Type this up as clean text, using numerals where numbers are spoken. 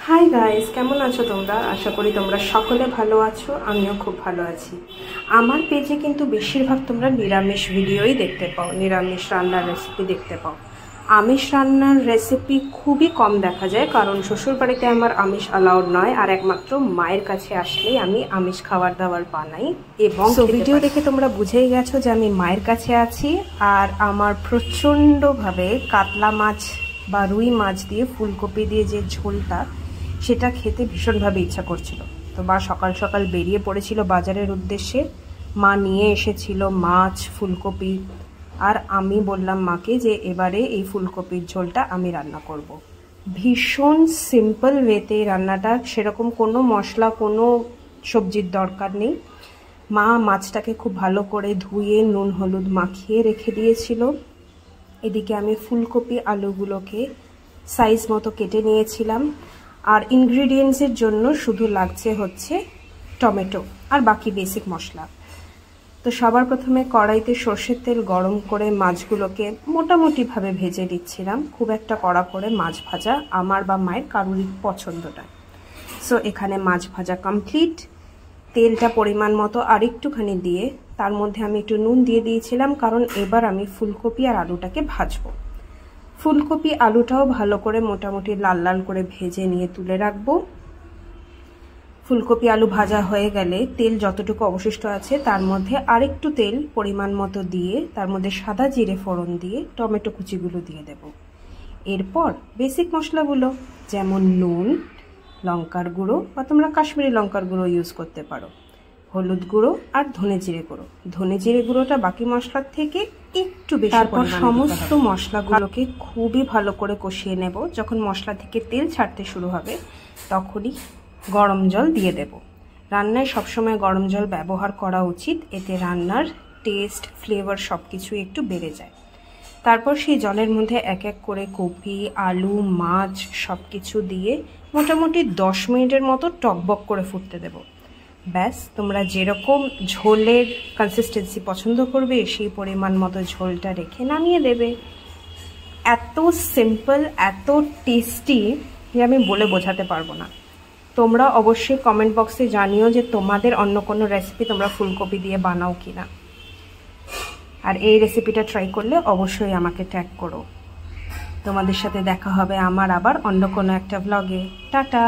Hi guys, কেমন আছো তোমরা? আশা করি তোমরা সকলে ভালো আছো। আমিও খুব ভালো আছি। আমার পেজে কিন্তু বেশিরভাগ তোমরা নিরামিষ ভিডিওই দেখতে পাও, নিরামিষ রান্নার রেসিপি দেখতে পাও। আমিষ রান্নার রেসিপি খুবই কম দেখা যায়, কারণ শ্বশুরবাড়িতে আমার আমিষ অ্যালাউড নয়, আর একমাত্র মায়ের কাছে আসলেই আমি আমিষ খাবার দাবার বানাই। এবং ভিডিও দেখে তোমরা বুঝেই গেছো যে আমি মায়ের কাছে আছি, আর আমার প্রচণ্ডভাবে কাতলা মাছ বা রুই মাছ দিয়ে ফুলকপি দিয়ে যে ঝোলটা, সেটা খেতে ভীষণভাবে ইচ্ছা করছিল। তো মা সকাল সকাল বেরিয়ে পড়েছিল বাজারের উদ্দেশ্যে। মা নিয়ে এসেছিল মাছ, ফুলকপি, আর আমি বললাম মাকে যে এবারে এই ফুলকপির ঝোলটা আমি রান্না করব। ভীষণ সিম্পল ওয়েতে রান্নাটা, সেরকম কোনো মশলা, কোনো সবজির দরকার নেই। মা মাছটাকে খুব ভালো করে ধুয়ে নুন হলুদ মাখিয়ে রেখে দিয়েছিল। এদিকে আমি ফুলকপি আলুগুলোকে সাইজ মতো কেটে নিয়েছিলাম। আর ইনগ্রিডিয়েন্টসের জন্য শুধু লাগছে হচ্ছে টমেটো আর বাকি বেসিক মশলা। তো সবার প্রথমে কড়াইতে সর্ষের তেল গরম করে মাছগুলোকে মোটামুটিভাবে ভেজে দিচ্ছিলাম। খুব একটা কড়া করে মাছ ভাজা আমার বা মায়ের কারুরই পছন্দটা। সো এখানে মাছ ভাজা কমপ্লিট। তেলটা পরিমাণ মতো আর একটুখানি দিয়ে তার মধ্যে আমি একটু নুন দিয়ে দিয়েছিলাম, কারণ এবার আমি ফুলকপি আর আলুটাকে ভাজবো। ফুলকপি আলুটাও ভালো করে মোটামুটি লাল লাল করে ভেজে নিয়ে তুলে রাখবো। ফুলকপি আলু ভাজা হয়ে গেলে তেল যতটুকু অবশিষ্ট আছে তার মধ্যে আরেকটু তেল পরিমাণ মতো দিয়ে তার মধ্যে সাদা জিরে ফোড়ন দিয়ে টমেটো কুচিগুলো দিয়ে দেব। এরপর বেসিক মশলাগুলো, যেমন নুন, লঙ্কার গুঁড়ো বা তোমরা কাশ্মীরি লঙ্কার গুঁড়ো ইউজ করতে পারো, হলুদ গুঁড়ো আর ধনে জিরে গুঁড়ো। ধনে জিরে গুঁড়োটা বাকি মশলার থেকে একটু বেশি। তারপর সমস্ত মশলাগুলোকে খুবই ভালো করে কষিয়ে নেব। যখন মশলা থেকে তেল ছাড়তে শুরু হবে তখনই গরম জল দিয়ে দেব। রান্নায় সবসময় গরম জল ব্যবহার করা উচিত, এতে রান্নার টেস্ট, ফ্লেভার সব কিছু একটু বেড়ে যায়। তারপর সেই জলের মধ্যে এক এক করে কপি, আলু, মাছ সব কিছু দিয়ে মোটামুটি 10 মিনিটের মতো টকবক করে ফুটতে দেব। ব্যাস, তোমরা যেরকম ঝোলের কনসিস্টেন্সি পছন্দ করবে সেই পরিমাণ মতো ঝোলটা রেখে নামিয়ে দেবে। এত সিম্পল, এত টেস্টি যে আমি বলে বোঝাতে পারবো না। তোমরা অবশ্যই কমেন্ট বক্সে জানিও যে তোমাদের অন্য কোনো রেসিপি তোমরা ফুলকপি দিয়ে বানাও কিনা। আর এই রেসিপিটা ট্রাই করলে অবশ্যই আমাকে ট্যাগ করো। তোমাদের সাথে দেখা হবে আমার আবার অন্য কোনো একটা ব্লগে। টাটা।